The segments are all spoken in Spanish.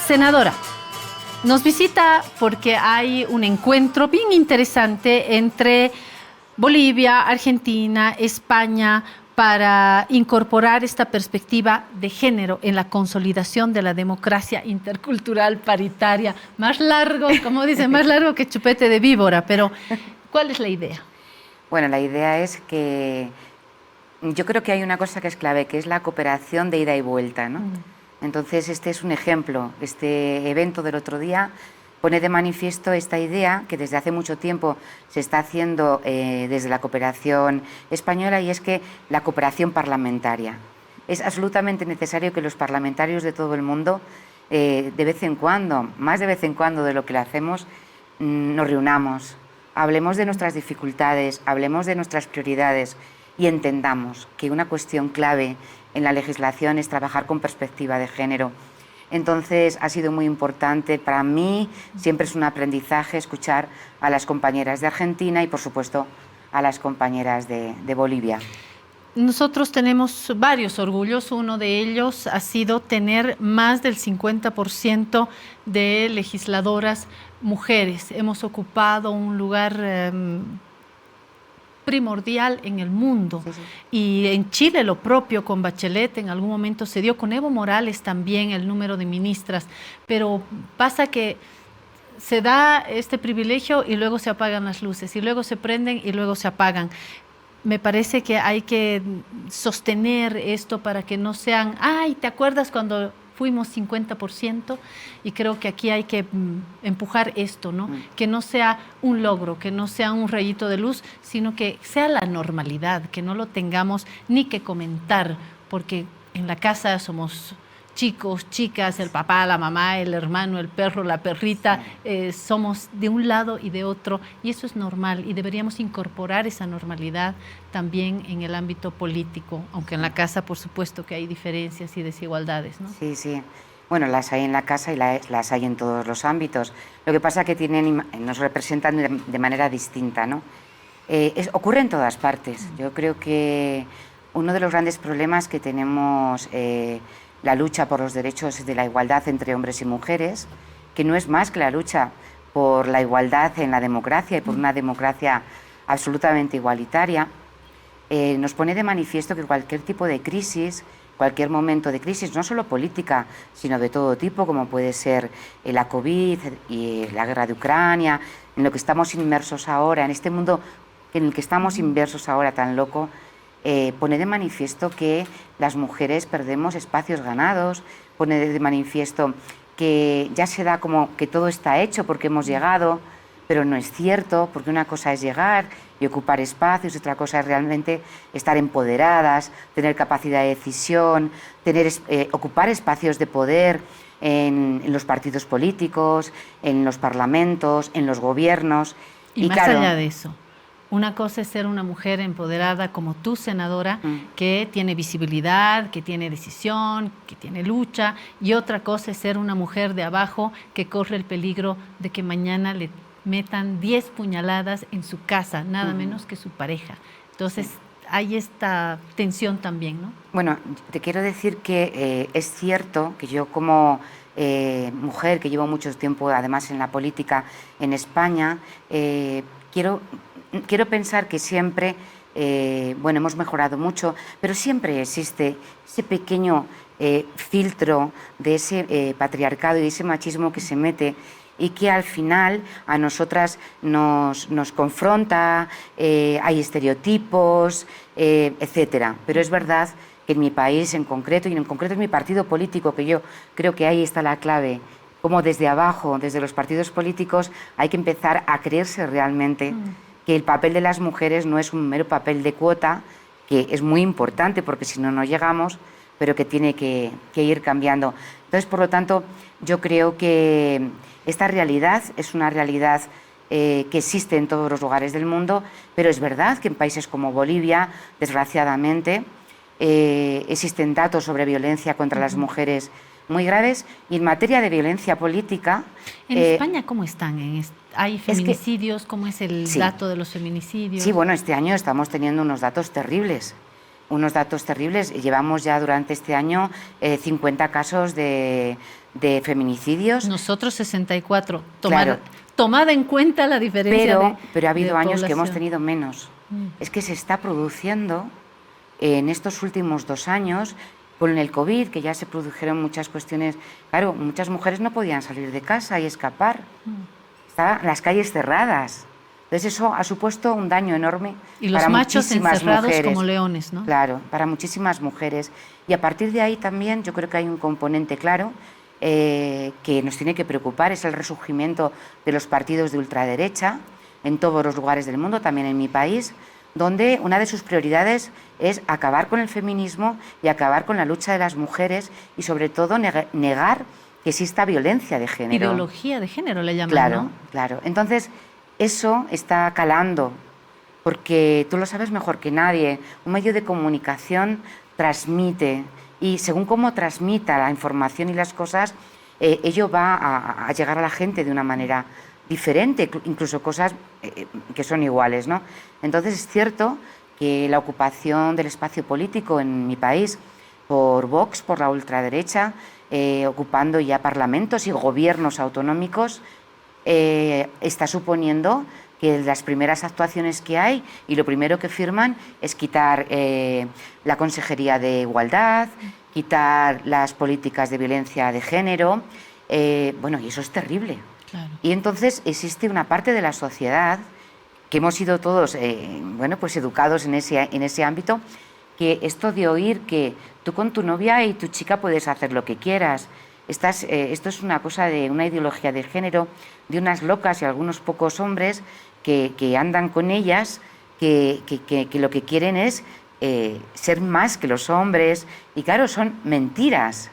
Senadora, nos visita porque hay un encuentro bien interesante entre Bolivia, Argentina, España, para incorporar esta perspectiva de género en la consolidación de la democracia intercultural paritaria. Más largo, como dicen, más largo que chupete de víbora, pero ¿cuál es la idea? Bueno, la idea es que yo creo que hay una cosa que es clave, que es la cooperación de ida y vuelta, ¿no? Entonces, este es un ejemplo. Este evento del otro día pone de manifiesto esta idea que desde hace mucho tiempo se está haciendo desde la cooperación española, y es que la cooperación parlamentaria. Es absolutamente necesario que los parlamentarios de todo el mundo, de vez en cuando, más de vez en cuando de lo que lo hacemos, nos reunamos, hablemos de nuestras dificultades, hablemos de nuestras prioridades y entendamos que una cuestión clave en la legislación es trabajar con perspectiva de género. Entonces, ha sido muy importante para mí, siempre es un aprendizaje escuchar a las compañeras de Argentina y, por supuesto, a las compañeras de Bolivia. Nosotros tenemos varios orgullos. Uno de ellos ha sido tener más del 50% de legisladoras mujeres. Hemos ocupado un lugar primordial en el mundo. Sí, sí. Y en Chile lo propio con Bachelet en algún momento se dio, con Evo Morales también el número de ministras, pero pasa que se da este privilegio y luego se apagan las luces, y luego se prenden y luego se apagan. Me parece que hay que sostener esto para que no sean, ay, ¿te acuerdas cuando fuimos 50%? Y creo que aquí hay que empujar esto, ¿no? Que no sea un logro, que no sea un rayito de luz, sino que sea la normalidad, que no lo tengamos ni que comentar, porque en la casa somos chicos, chicas, el papá, la mamá, el hermano, el perro, la perrita, somos de un lado y de otro, y eso es normal, y deberíamos incorporar esa normalidad también en el ámbito político, aunque en la casa, por supuesto, que hay diferencias y desigualdades, ¿no? Sí, sí. Bueno, las hay en la casa y las hay en todos los ámbitos. Lo que pasa es que nos representan de manera distinta, ¿no? Ocurre en todas partes. Yo creo que uno de los grandes problemas que tenemos la lucha por los derechos de la igualdad entre hombres y mujeres, que no es más que la lucha por la igualdad en la democracia y por una democracia absolutamente igualitaria, nos pone de manifiesto que cualquier tipo de crisis, cualquier momento de crisis, no solo política, sino de todo tipo, como puede ser la COVID y la guerra de Ucrania, en lo que estamos inmersos ahora, en este mundo en el que estamos inmersos ahora tan loco, pone de manifiesto que las mujeres perdemos espacios ganados, pone de manifiesto que ya se da como que todo está hecho porque hemos llegado, pero no es cierto, porque una cosa es llegar y ocupar espacios, otra cosa es realmente estar empoderadas, tener capacidad de decisión, ocupar espacios de poder en los partidos políticos, en los parlamentos, en los gobiernos. Y más claro, allá de eso, una cosa es ser una mujer empoderada como tú, senadora, que tiene visibilidad, que tiene decisión, que tiene lucha, y otra cosa es ser una mujer de abajo que corre el peligro de que mañana le metan 10 puñaladas en su casa, nada menos que su pareja. Entonces, hay esta tensión también, ¿no? Bueno, te quiero decir que es cierto que yo como mujer, que llevo mucho tiempo además en la política en España, quiero pensar que siempre, bueno, hemos mejorado mucho, pero siempre existe ese pequeño filtro de ese patriarcado y de ese machismo que se mete y que al final a nosotras nos confronta, hay estereotipos, etcétera. Pero es verdad que en mi país en concreto, y en concreto en mi partido político, que yo creo que ahí está la clave, como desde abajo, desde los partidos políticos, hay que empezar a creerse realmente que el papel de las mujeres no es un mero papel de cuota, que es muy importante porque si no, no llegamos, pero que tiene que ir cambiando. Entonces, por lo tanto, yo creo que esta realidad es una realidad que existe en todos los lugares del mundo, pero es verdad que en países como Bolivia, desgraciadamente, existen datos sobre violencia contra las mujeres muy graves, y en materia de violencia política... ¿En España cómo están? ¿Hay feminicidios? ¿Cómo es el dato de los feminicidios? Sí, bueno, este año estamos teniendo unos datos terribles. unos datos terribles. Llevamos ya durante este año 50 casos de feminicidios. Nosotros 64. Claro. Tomada en cuenta la diferencia pero ha habido años población. que hemos tenido menos. Es que se está produciendo en estos últimos 2 años, con el COVID, que ya se produjeron muchas cuestiones. Claro, muchas mujeres no podían salir de casa y escapar. Estaban las calles cerradas. Entonces eso ha supuesto un daño enorme y los para machos muchísimas encerrados mujeres. como leones, ¿no? Claro, para muchísimas mujeres. Y a partir de ahí también yo creo que hay un componente claro que nos tiene que preocupar, es el resurgimiento de los partidos de ultraderecha en todos los lugares del mundo, también en mi país, donde una de sus prioridades es acabar con el feminismo y acabar con la lucha de las mujeres y sobre todo negar que exista violencia de género. Ideología de género le llaman, claro, ¿no? Claro. Entonces, eso está calando, porque tú lo sabes mejor que nadie, un medio de comunicación transmite, y según cómo transmita la información y las cosas, ello va a llegar a la gente de una manera diferente, incluso cosas que son iguales, ¿no? Entonces es cierto que la ocupación del espacio político en mi país por Vox, por la ultraderecha, ocupando ya parlamentos y gobiernos autonómicos, está suponiendo que las primeras actuaciones que hay y lo primero que firman es quitar la Consejería de Igualdad, quitar las políticas de violencia de género, bueno, y eso es terrible. Claro. Y entonces existe una parte de la sociedad que hemos sido todos, bueno, pues educados en ese ámbito, que esto de oír que tú con tu novia y tu chica puedes hacer lo que quieras, esto es una cosa de una ideología de género, de unas locas y algunos pocos hombres que andan con ellas, que lo que quieren es ser más que los hombres, y claro, son mentiras.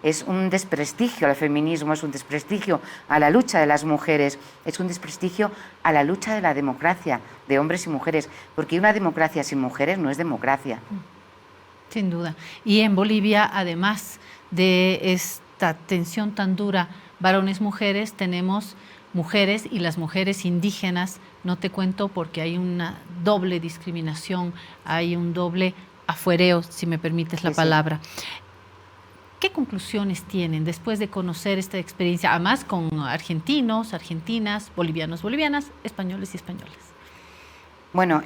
Es un desprestigio al feminismo, es un desprestigio a la lucha de las mujeres, es un desprestigio a la lucha de la democracia, de hombres y mujeres, porque una democracia sin mujeres no es democracia. Sin duda. Y en Bolivia, además de esta tensión tan dura, varones-mujeres, tenemos mujeres y las mujeres indígenas, no te cuento porque hay una doble discriminación, hay un doble afuereo, si me permites la palabra. ¿Qué conclusiones tienen después de conocer esta experiencia, además con argentinos, argentinas, bolivianos, bolivianas, españoles y españolas? Bueno,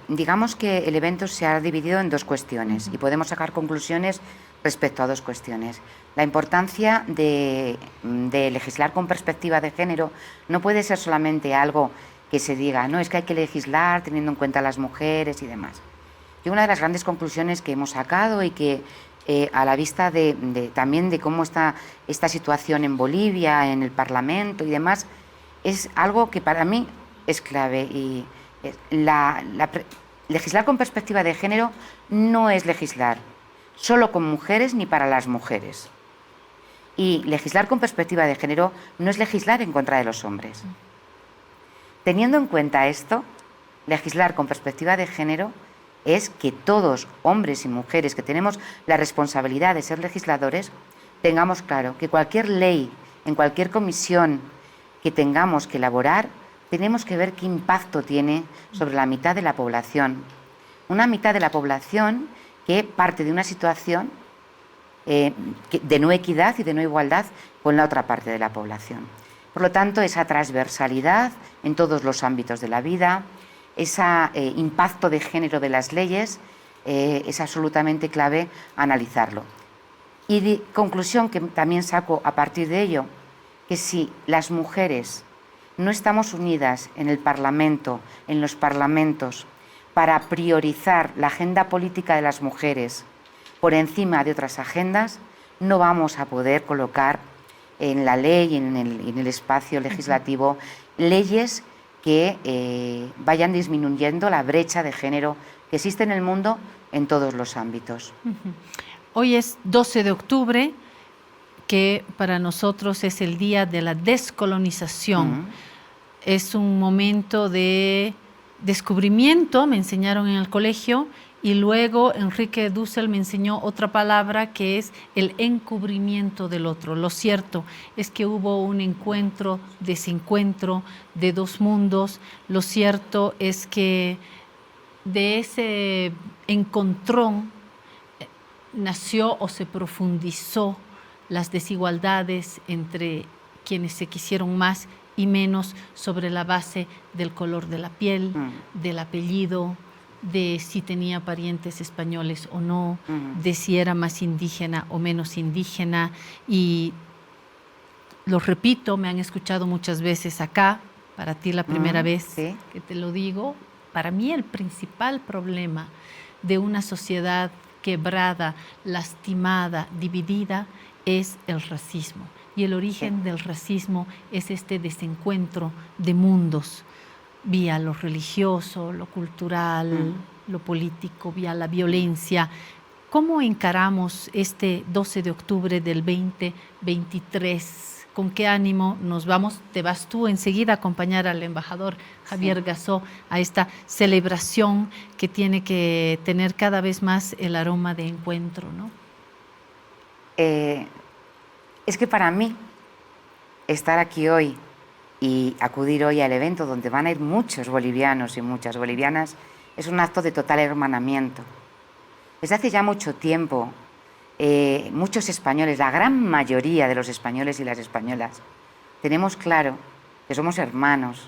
digamos que el evento se ha dividido en 2 cuestiones y podemos sacar conclusiones respecto a 2 cuestiones. La importancia de legislar con perspectiva de género no puede ser solamente algo que se diga, no, es que hay que legislar teniendo en cuenta a las mujeres y demás. Y una de las grandes conclusiones que hemos sacado y que a la vista también de cómo está esta situación en Bolivia, en el Parlamento y demás, es algo que para mí es clave. Y legislar con perspectiva de género no es legislar solo con mujeres ni para las mujeres. Y legislar con perspectiva de género no es legislar en contra de los hombres. Teniendo en cuenta esto, legislar con perspectiva de género es que todos, hombres y mujeres, que tenemos la responsabilidad de ser legisladores, tengamos claro que cualquier ley, en cualquier comisión que tengamos que elaborar, tenemos que ver qué impacto tiene sobre la mitad de la población. Una mitad de la población que parte de una situación de no equidad y de no igualdad con la otra parte de la población. Por lo tanto, esa transversalidad en todos los ámbitos de la vida, ese impacto de género de las leyes, es absolutamente clave analizarlo. Y de conclusión que también saco a partir de ello, que si las mujeres no estamos unidas en el Parlamento, en los parlamentos, para priorizar la agenda política de las mujeres por encima de otras agendas, no vamos a poder colocar en la ley, en el espacio legislativo, leyes que vayan disminuyendo la brecha de género que existe en el mundo en todos los ámbitos. Hoy es 12 de octubre, que para nosotros es el día de la descolonización. Es un momento de descubrimiento, me enseñaron en el colegio, y luego Enrique Dussel me enseñó otra palabra que es el encubrimiento del otro. Lo cierto es que hubo un encuentro, desencuentro de 2 mundos. Lo cierto es que de ese encontrón nació o se profundizó las desigualdades entre quienes se quisieron más y menos sobre la base del color de la piel, del apellido, de si tenía parientes españoles o no, de si era más indígena o menos indígena. Y lo repito, me han escuchado muchas veces acá, para ti la primera vez sí, que te lo digo, para mí el principal problema de una sociedad quebrada, lastimada, dividida, es el racismo. Y el origen del racismo es este desencuentro de mundos, vía lo religioso, lo cultural, lo político, vía la violencia. ¿Cómo encaramos este 12 de octubre del 2023? ¿Con qué ánimo nos vamos? Te vas tú enseguida a acompañar al embajador Javier Gassó a esta celebración que tiene que tener cada vez más el aroma de encuentro, ¿no? Es que para mí estar aquí hoy y acudir hoy al evento donde van a ir muchos bolivianos y muchas bolivianas es un acto de total hermanamiento. Desde hace ya mucho tiempo, muchos españoles, la gran mayoría de los españoles y las españolas, tenemos claro que somos hermanos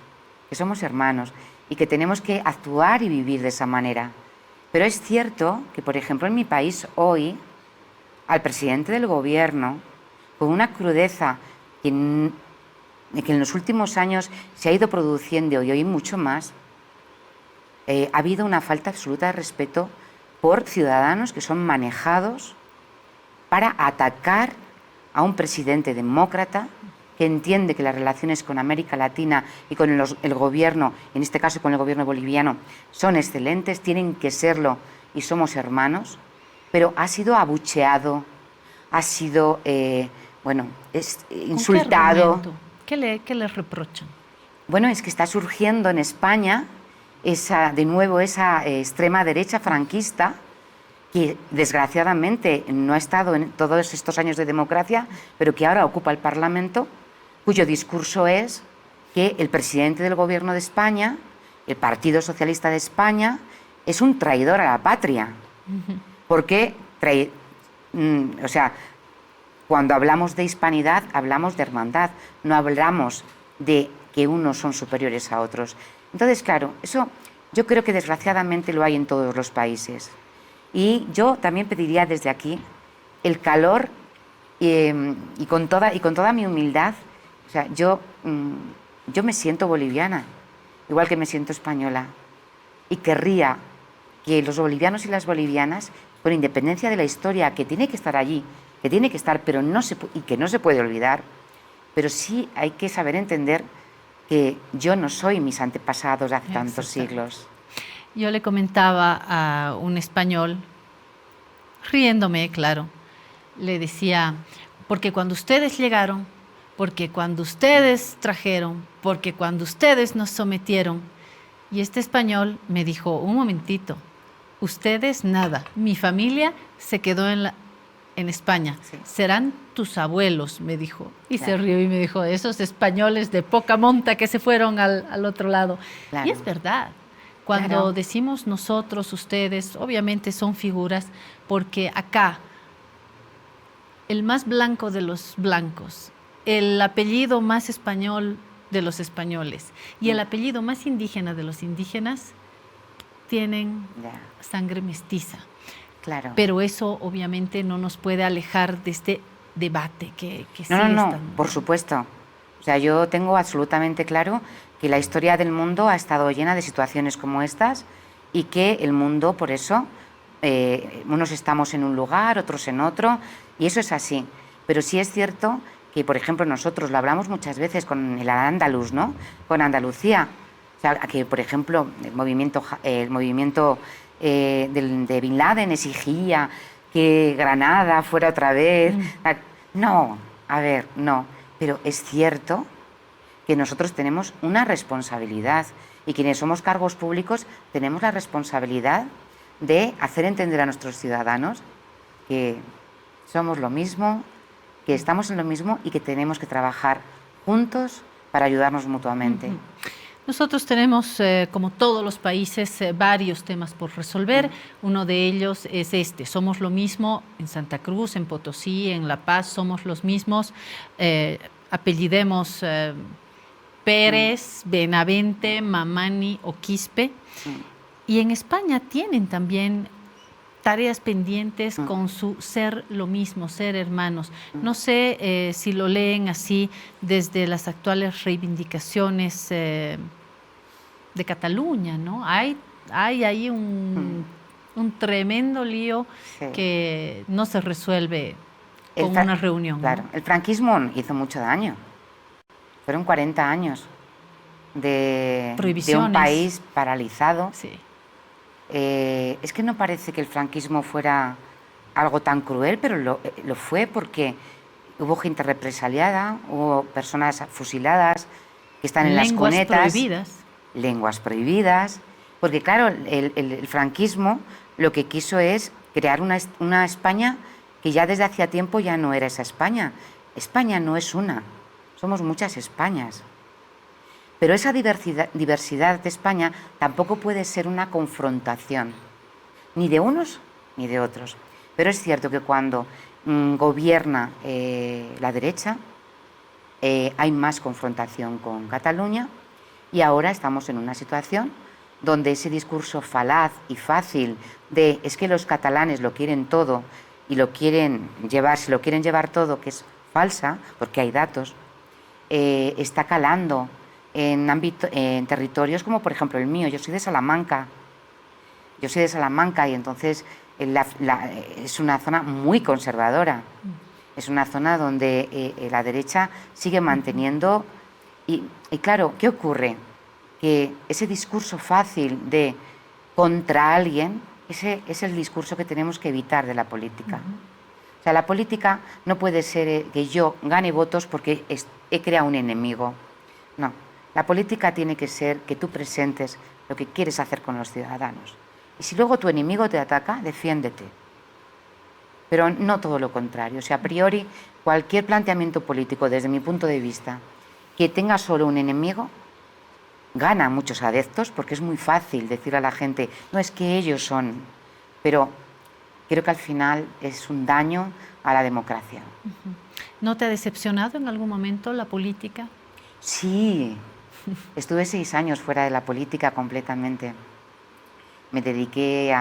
y que tenemos que actuar y vivir de esa manera. Pero es cierto que, por ejemplo, en mi país hoy, al presidente del gobierno, con una crudeza que en los últimos años se ha ido produciendo y hoy mucho más, ha habido una falta absoluta de respeto por ciudadanos que son manejados para atacar a un presidente demócrata que entiende que las relaciones con América Latina y con el gobierno, en este caso con el gobierno boliviano, son excelentes, tienen que serlo y somos hermanos, pero ha sido abucheado, ha sido, insultado. ¿Qué le reprochan? Bueno, es que está surgiendo en España de nuevo esa extrema derecha franquista que desgraciadamente no ha estado en todos estos años de democracia, pero que ahora ocupa el Parlamento, cuyo discurso es que el presidente del gobierno de España, el Partido Socialista de España, es un traidor a la patria. Porque, cuando hablamos de hispanidad, hablamos de hermandad, no hablamos de que unos son superiores a otros. Entonces, claro, eso yo creo que desgraciadamente lo hay en todos los países. Y yo también pediría desde aquí el calor y con toda mi humildad, o sea, yo me siento boliviana, igual que me siento española, y querría que los bolivianos y las bolivianas, con independencia de la historia que tiene que estar allí, que tiene que estar, pero que no se puede olvidar, pero sí hay que saber entender que yo no soy mis antepasados hace tantos siglos. Yo le comentaba a un español, riéndome, claro, le decía, porque cuando ustedes llegaron, porque cuando ustedes trajeron, porque cuando ustedes nos sometieron, y este español me dijo, un momentito, ustedes nada, mi familia se quedó en España, sí. Serán tus abuelos, me dijo. Y claro. Se rió y me dijo, esos españoles de poca monta que se fueron al otro lado. Claro. Y es verdad. Cuando decimos nosotros, ustedes, obviamente son figuras, porque acá, el más blanco de los blancos, el apellido más español de los españoles y el apellido más indígena de los indígenas tienen sangre mestiza. Claro. Pero eso obviamente no nos puede alejar de este debate que No, por supuesto. O sea, yo tengo absolutamente claro que la historia del mundo ha estado llena de situaciones como estas y que el mundo, por eso, unos estamos en un lugar, otros en otro, y eso es así. Pero sí es cierto que, por ejemplo, nosotros lo hablamos muchas veces con el Al-Ándalus, ¿no? Con Andalucía. O sea, que, por ejemplo, el movimiento de Bin Laden exigía que Granada fuera otra vez. No, a ver, no. Pero es cierto que nosotros tenemos una responsabilidad y quienes somos cargos públicos tenemos la responsabilidad de hacer entender a nuestros ciudadanos que somos lo mismo, que estamos en lo mismo y que tenemos que trabajar juntos para ayudarnos mutuamente. Nosotros tenemos, como todos los países, varios temas por resolver. Uno de ellos es este. Somos lo mismo en Santa Cruz, en Potosí, en La Paz, somos los mismos. Apellidemos Pérez, Benavente, Mamani o Quispe. Y en España tienen también tareas pendientes con su ser lo mismo, ser hermanos. No sé si lo leen así desde las actuales reivindicaciones de Cataluña, ¿no? Hay ahí un tremendo lío Sí. que no se resuelve El con fra- una reunión, Claro, ¿no? el franquismo hizo mucho daño. Fueron 40 años de un Prohibiciones. país paralizado. Sí. Es que no parece que el franquismo fuera algo tan cruel, pero lo fue porque hubo gente represaliada, hubo personas fusiladas que están en las Lenguas cunetas, prohibidas. lenguas prohibidas, porque claro, el franquismo lo que quiso es crear una España que ya desde hacía tiempo ya no era esa España. España no es una, somos muchas Españas. Pero esa diversidad de España tampoco puede ser una confrontación, ni de unos ni de otros. Pero es cierto que cuando gobierna la derecha, hay más confrontación con Cataluña y ahora estamos en una situación donde ese discurso falaz y fácil de es que los catalanes lo quieren todo y lo quieren llevar, se lo quieren llevar todo, que es falsa, porque hay datos, está calando en territorios como por ejemplo el mío. Yo soy de Salamanca. Yo soy de Salamanca y entonces es una zona muy conservadora. Es una zona donde la derecha sigue manteniendo... Y claro, ¿qué ocurre? Que ese discurso fácil de contra alguien, ese es el discurso que tenemos que evitar de la política. O sea, la política no puede ser que yo gane votos porque he creado un enemigo. No, la política tiene que ser que tú presentes lo que quieres hacer con los ciudadanos. Y si luego tu enemigo te ataca, defiéndete. Pero no todo lo contrario. O sea, a priori, cualquier planteamiento político, desde mi punto de vista, que tenga solo un enemigo, gana muchos adeptos, porque es muy fácil decir a la gente, no es que ellos son, pero creo que al final es un daño a la democracia. ¿No te ha decepcionado en algún momento la política? Sí, estuve 6 años fuera de la política completamente. Me dediqué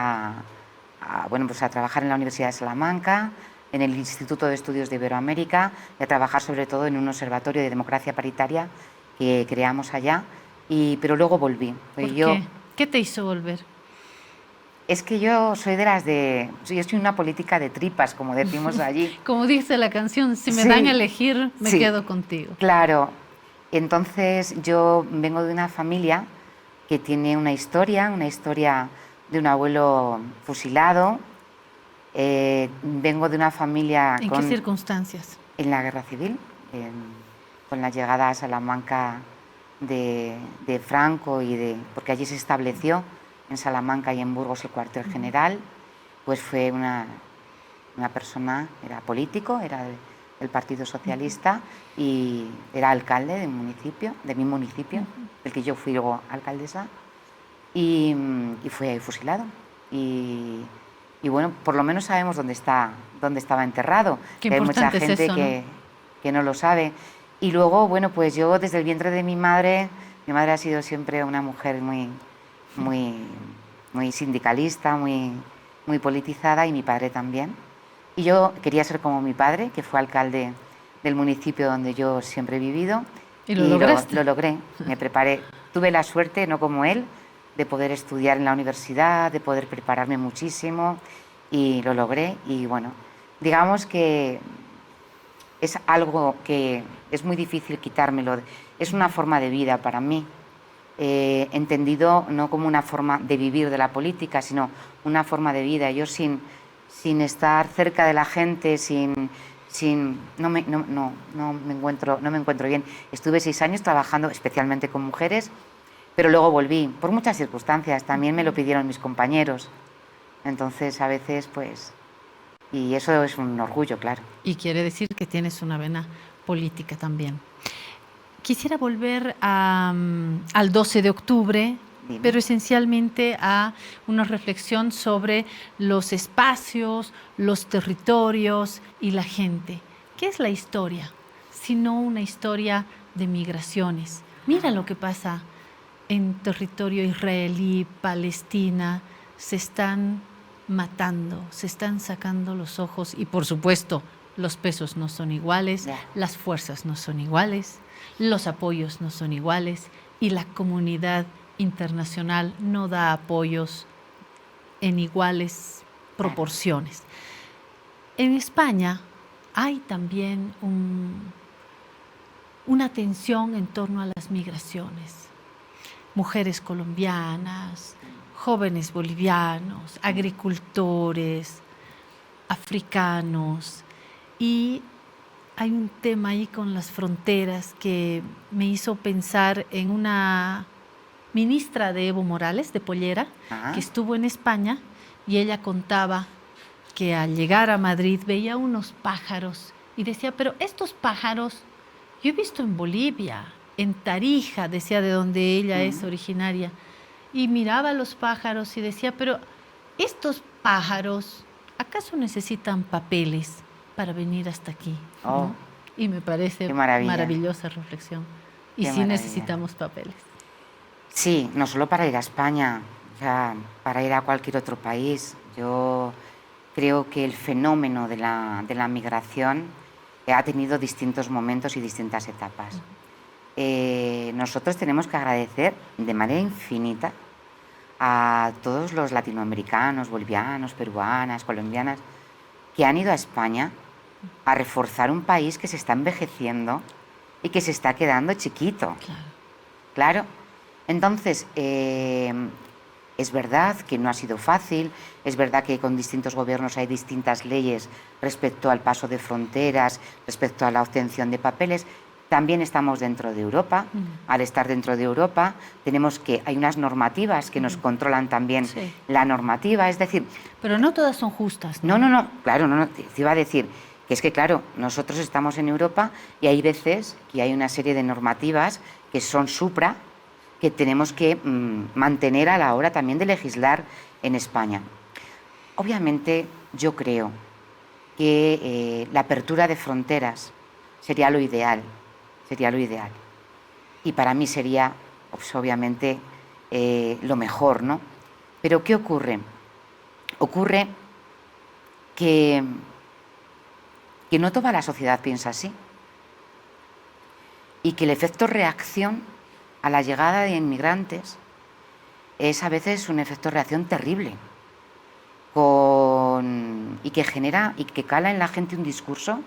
bueno, pues a trabajar en la Universidad de Salamanca, en el Instituto de Estudios de Iberoamérica, y a trabajar sobre todo en un observatorio de democracia paritaria que creamos allá, pero luego volví. ¿Por qué? ¿Qué te hizo volver? Es que yo soy yo soy una política de tripas, como decimos allí. Como dice la canción, si me Sí, dan a elegir, me sí, quedo contigo. Claro. Entonces yo vengo de una familia que tiene una historia de un abuelo fusilado. Vengo de una familia... ¿En qué circunstancias? En la guerra civil, con la llegada a Salamanca de Franco porque allí se estableció en Salamanca y en Burgos el cuartel general. Pues fue una persona, era político, era del Partido Socialista y era alcalde de mi municipio, del que yo fui luego alcaldesa, y fue fusilado. Y bueno, por lo menos sabemos dónde estaba enterrado. Qué hay mucha importante gente es eso, ¿no? que no lo sabe. Y luego, bueno, pues yo desde el vientre de mi madre ha sido siempre una mujer muy, muy, muy sindicalista, muy politizada, y mi padre también. Y yo quería ser como mi padre, que fue alcalde del municipio donde yo siempre he vivido. ¿Y lo lograste? Lo logré, me preparé. Tuve la suerte, no como él, de poder estudiar en la universidad, de poder prepararme muchísimo, y lo logré. Y bueno, digamos que es algo que es muy difícil quitármelo. Es una forma de vida para mí, entendido no como una forma de vivir de la política, sino una forma de vida. Yo sin estar cerca de la gente, no me encuentro bien. Estuve 6 años trabajando especialmente con mujeres, pero luego volví, por muchas circunstancias. También me lo pidieron mis compañeros. Entonces, a veces, pues... Y eso es un orgullo, claro. Y quiere decir que tienes una vena política también. Quisiera volver al 12 de octubre, Dime. pero esencialmente a una reflexión sobre los espacios, los territorios y la gente. ¿Qué es la historia? Sino una historia de migraciones. Mira lo que pasa en territorio israelí, Palestina. Se están matando, se están sacando los ojos y, por supuesto, los pesos no son iguales, las fuerzas no son iguales, los apoyos no son iguales y la comunidad internacional no da apoyos en iguales proporciones. En España hay también una tensión en torno a las migraciones. Mujeres colombianas, jóvenes bolivianos, agricultores, africanos. Y hay un tema ahí con las fronteras que me hizo pensar en una ministra de Evo Morales, de Pollera, que estuvo en España, y ella contaba que al llegar a Madrid veía unos pájaros y decía, pero estos pájaros yo he visto en Bolivia, en Tarija, decía, de donde ella es originaria, y miraba los pájaros y decía, pero estos pájaros, ¿acaso necesitan papeles para venir hasta aquí? ¿No? Y me parece maravillosa reflexión. Y sí necesitamos papeles. Sí, no solo para ir a España, o sea, para ir a cualquier otro país. Yo creo que el fenómeno de la migración ha tenido distintos momentos y distintas etapas. Nosotros tenemos que agradecer de manera infinita a todos los latinoamericanos, bolivianos, peruanas, colombianas, que han ido a España a reforzar un país que se está envejeciendo y que se está quedando chiquito. Claro. Entonces, es verdad que no ha sido fácil, es verdad que con distintos gobiernos hay distintas leyes respecto al paso de fronteras, respecto a la obtención de papeles. También estamos dentro de Europa. Al estar dentro de Europa, hay unas normativas que nos controlan también la normativa, es decir... Pero no todas son justas, ¿no? No, claro, te iba a decir que es que, claro, nosotros estamos en Europa y hay veces que hay una serie de normativas que son supra, que tenemos que mantener a la hora también de legislar en España. Obviamente, yo creo que la apertura de fronteras sería lo ideal. Y para mí sería, pues, obviamente, lo mejor, ¿no? Pero ¿qué ocurre? Ocurre que no toda la sociedad piensa así. Y que el efecto reacción a la llegada de inmigrantes es a veces un efecto reacción terrible. Y que genera y que cala en la gente un discurso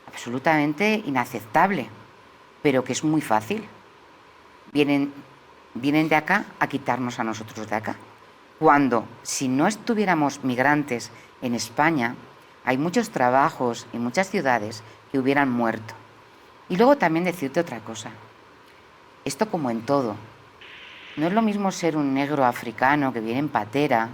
absolutamente inaceptable, pero que es muy fácil. Vienen de acá a quitarnos a nosotros de acá. Cuando, si no estuviéramos migrantes en España, hay muchos trabajos y muchas ciudades que hubieran muerto. Y luego también decirte otra cosa. Esto como en todo. No es lo mismo ser un negro africano que viene en patera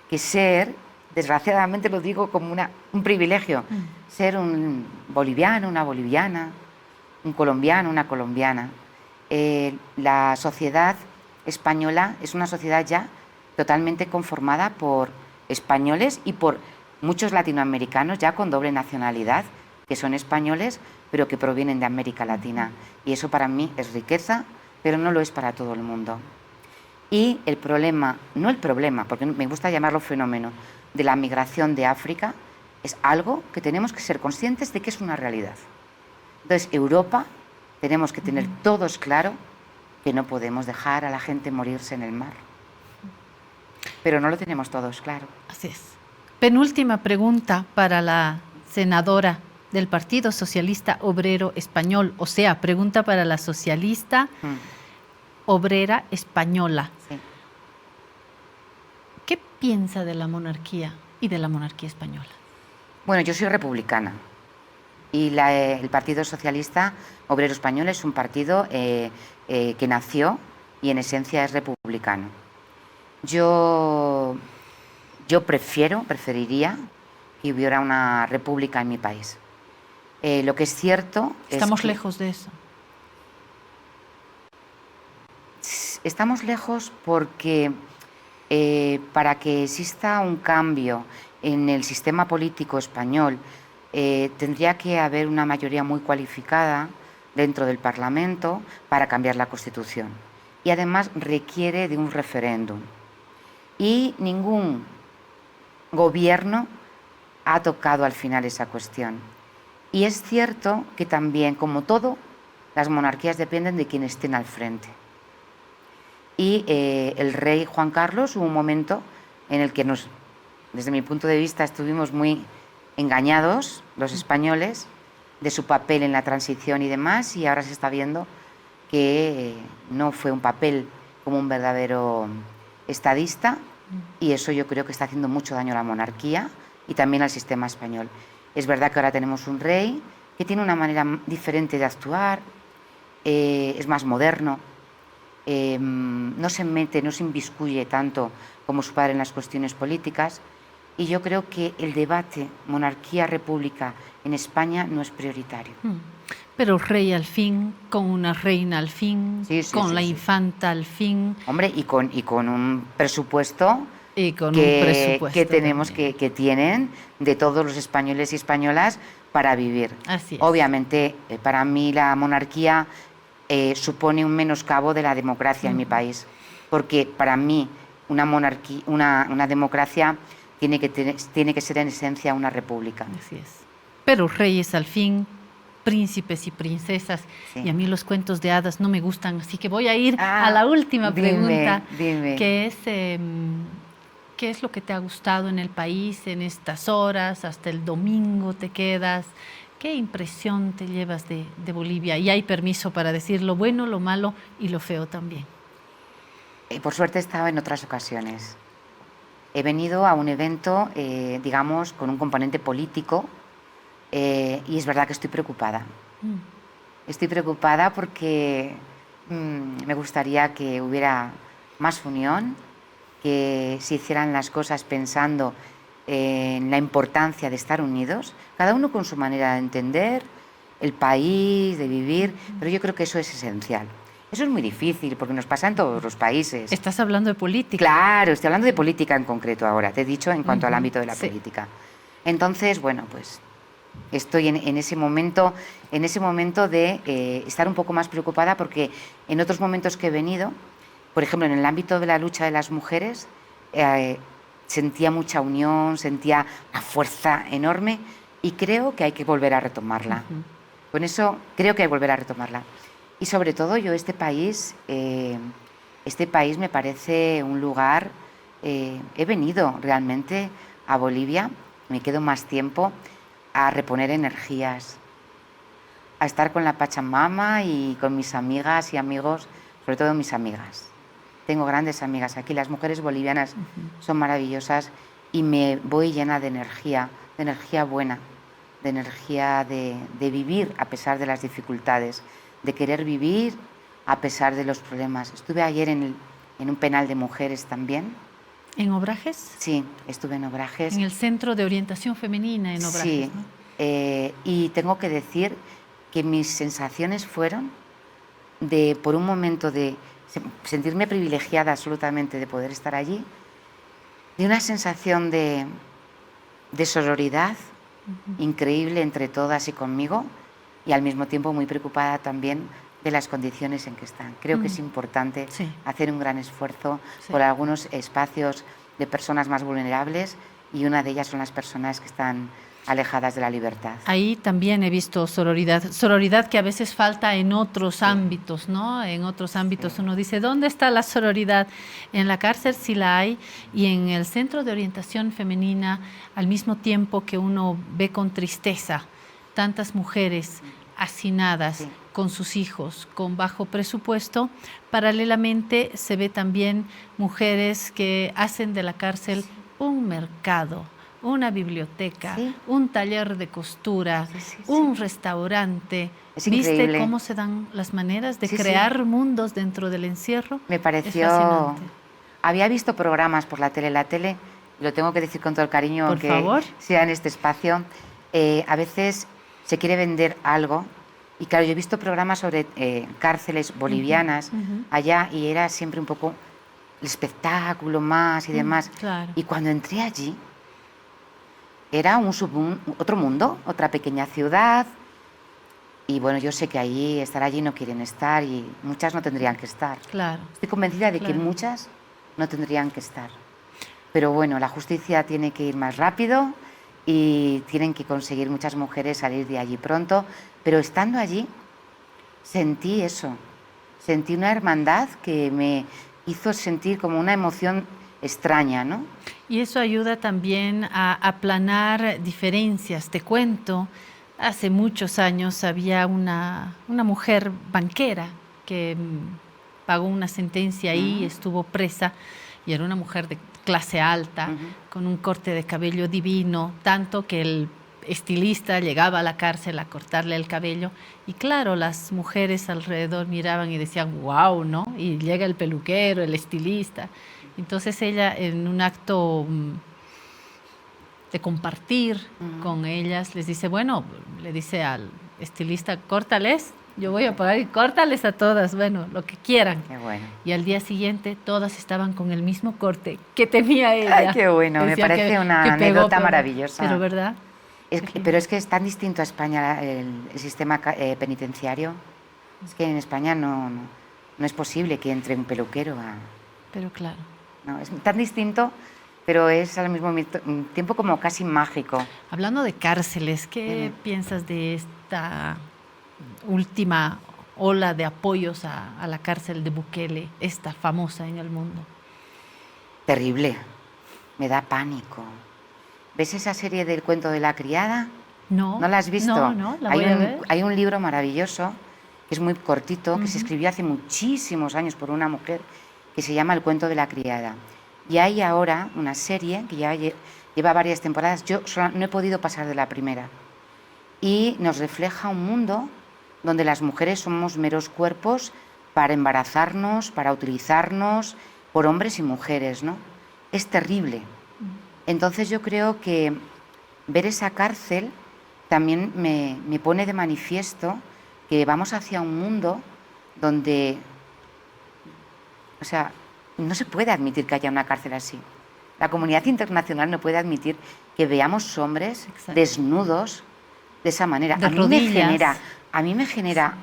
que ser, desgraciadamente lo digo como un privilegio, ser un boliviano, una boliviana, un colombiano, una colombiana. La sociedad española es una sociedad ya totalmente conformada por españoles y por muchos latinoamericanos ya con doble nacionalidad, que son españoles, pero que provienen de América Latina. Y eso para mí es riqueza, pero no lo es para todo el mundo. Y el problema, no el problema, porque me gusta llamarlo fenómeno, de la migración de África, es algo que tenemos que ser conscientes de que es una realidad. Entonces, Europa, tenemos que tener todos claro que no podemos dejar a la gente morirse en el mar. Pero no lo tenemos todos claro. Así es. Penúltima pregunta para la senadora del Partido Socialista Obrero Español, o sea, pregunta para la socialista obrera española. Sí. ¿Qué piensa de la monarquía y de la monarquía española? Bueno, yo soy republicana y el Partido Socialista Obrero Español es un partido que nació y en esencia es republicano. Yo preferiría que hubiera una república en mi país. Lo que es cierto Estamos es que lejos de eso. estamos lejos porque para que exista un cambio en el sistema político español, tendría que haber una mayoría muy cualificada dentro del Parlamento para cambiar la Constitución. Y además requiere de un referéndum. Y ningún gobierno ha tocado al final esa cuestión. Y es cierto que también, como todo, las monarquías dependen de quien estén al frente. Y el rey Juan Carlos, hubo un momento en el que desde mi punto de vista, estuvimos muy engañados, los españoles, de su papel en la transición y demás, y ahora se está viendo que no fue un papel como un verdadero estadista, y eso yo creo que está haciendo mucho daño a la monarquía y también al sistema español. Es verdad que ahora tenemos un rey que tiene una manera diferente de actuar, es más moderno, no se mete, no se inmiscuye tanto como su padre en las cuestiones políticas, y yo creo que el debate monarquía-república en España no es prioritario. Pero rey al fin, con una reina al fin, con la infanta al fin. Hombre, y con un presupuesto que tenemos, que tienen de todos los españoles y españolas para vivir. Así es. Obviamente, para mí la monarquía supone un menoscabo de la democracia en mi país, porque para mí una democracia tiene que ser en esencia una república. Así es. Pero reyes al fin, príncipes y princesas, y a mí los cuentos de hadas no me gustan, así que voy a ir a la última pregunta, dime. que es ¿qué es lo que te ha gustado en el país en estas horas? Hasta el domingo te quedas. ¿Qué impresión te llevas de Bolivia? Y hay permiso para decir lo bueno, lo malo y lo feo también. Por suerte he estado en otras ocasiones. He venido a un evento, digamos, con un componente político, y es verdad que estoy preocupada. Estoy preocupada porque me gustaría que hubiera más unión, que se hicieran las cosas pensando en la importancia de estar unidos, cada uno con su manera de entender el país, de vivir, pero yo creo que eso es esencial. Eso es muy difícil porque nos pasa en todos los países. ¿Estás hablando de política? Claro, estoy hablando de política en concreto ahora, te he dicho en cuanto al ámbito de la política. Entonces, bueno, pues estoy en ese momento de estar un poco más preocupada porque en otros momentos que he venido, por ejemplo, en el ámbito de la lucha de las mujeres, sentía mucha unión, sentía una fuerza enorme y creo que hay que volver a retomarla. Con eso creo que hay que volver a retomarla. Y sobre todo yo este país me parece un lugar, he venido realmente a Bolivia, me quedo más tiempo a reponer energías, a estar con la Pachamama y con mis amigas y amigos, sobre todo mis amigas. Tengo grandes amigas aquí, las mujeres bolivianas son maravillosas y me voy llena de energía buena, de energía de vivir a pesar de las dificultades, de querer vivir a pesar de los problemas. Estuve ayer en un penal de mujeres también. ¿En Obrajes? Sí, estuve en Obrajes. En el Centro de Orientación Femenina en Obrajes. Sí, ¿no? Y tengo que decir que mis sensaciones fueron por un momento de sentirme privilegiada absolutamente de poder estar allí, de una sensación de sororidad increíble entre todas y conmigo, y al mismo tiempo muy preocupada también de las condiciones en que están. Creo que es importante hacer un gran esfuerzo por algunos espacios de personas más vulnerables, y una de ellas son las personas que están alejadas de la libertad. Ahí también he visto sororidad que a veces falta en otros ámbitos, ¿no? En otros ámbitos uno dice, ¿dónde está la sororidad? En la cárcel sí la hay, y en el Centro de Orientación Femenina, al mismo tiempo que uno ve con tristeza tantas mujeres hacinadas con sus hijos, con bajo presupuesto, paralelamente se ve también mujeres que hacen de la cárcel un mercado, una biblioteca, un taller de costura, un restaurante. ¿Viste cómo se dan las maneras de crear mundos dentro del encierro? Me pareció... Es fascinante. Había visto programas por la tele, lo tengo que decir con todo el cariño, por favor, sea en este espacio. A veces se quiere vender algo Y claro, yo he visto programas sobre cárceles bolivianas allá y era siempre un poco el espectáculo más y demás. Claro. Y cuando entré allí, era otro mundo, otra pequeña ciudad. Y bueno, yo sé que allí, estar allí no quieren estar y muchas no tendrían que estar. Claro. Estoy convencida de que muchas no tendrían que estar. Pero bueno, la justicia tiene que ir más rápido y tienen que conseguir muchas mujeres salir de allí pronto. Pero estando allí, sentí eso. Sentí una hermandad que me hizo sentir como una emoción extraña, ¿no? Y eso ayuda también a aplanar diferencias. Te cuento, hace muchos años había una mujer banquera que pagó una sentencia ahí, estuvo presa, y era una mujer de clase alta, con un corte de cabello divino, tanto que el estilista llegaba a la cárcel a cortarle el cabello y claro, las mujeres alrededor miraban y decían, wow, ¿no? Y llega el peluquero, el estilista. Entonces ella, en un acto de compartir con ellas, les dice, bueno, le dice al estilista, córtales, yo voy a pagar y córtales a todas, bueno, lo que quieran. Qué bueno. Y al día siguiente todas estaban con el mismo corte que tenía ella. Ay, qué bueno, me parece una anécdota maravillosa. Pero ¿verdad? Pero es que es tan distinto a España el sistema penitenciario. Es que en España no es posible que entre un peluquero a... Pero claro. No, es tan distinto, pero es al mismo tiempo como casi mágico. Hablando de cárceles, ¿qué piensas de esta última ola de apoyos a la cárcel de Bukele, esta famosa en el mundo? Terrible, me da pánico. ¿Ves esa serie del cuento de la criada? No. ¿No la has visto? No, la voy a ver. Hay un libro maravilloso, que es muy cortito, que se escribió hace muchísimos años por una mujer, que se llama El cuento de la criada. Y hay ahora una serie que ya lleva varias temporadas. Yo no he podido pasar de la primera. Y nos refleja un mundo donde las mujeres somos meros cuerpos para embarazarnos, para utilizarnos por hombres y mujeres, ¿no? Es terrible. Entonces yo creo que ver esa cárcel también me pone de manifiesto que vamos hacia un mundo donde, o sea, no se puede admitir que haya una cárcel así. La comunidad internacional no puede admitir que veamos hombres desnudos de esa manera. De rodillas. A mí me genera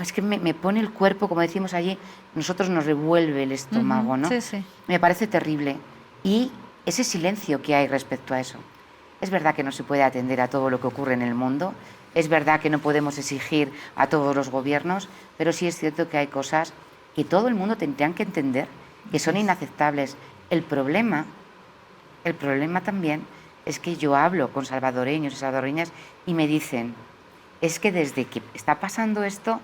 es que me pone el cuerpo, como decimos allí, nosotros nos revuelve el estómago, ¿no? Sí, sí. Me parece terrible. Y ese silencio que hay respecto a eso. Es verdad que no se puede atender a todo lo que ocurre en el mundo, es verdad que no podemos exigir a todos los gobiernos, pero sí es cierto que hay cosas que todo el mundo tendrían que entender, que son inaceptables. El problema también es que yo hablo con salvadoreños y salvadoreñas y me dicen, es que desde que está pasando esto,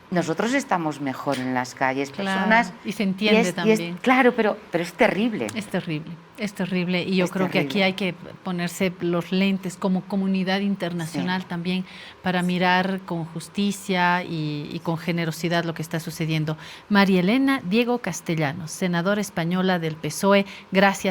nosotros estamos mejor en las calles, personas... Y se entiende también. Claro, pero es terrible. Es terrible. Y yo creo que aquí hay que ponerse los lentes como comunidad internacional también para mirar con justicia y con generosidad lo que está sucediendo. María Elena Diego Castellanos, senadora española del PSOE, gracias.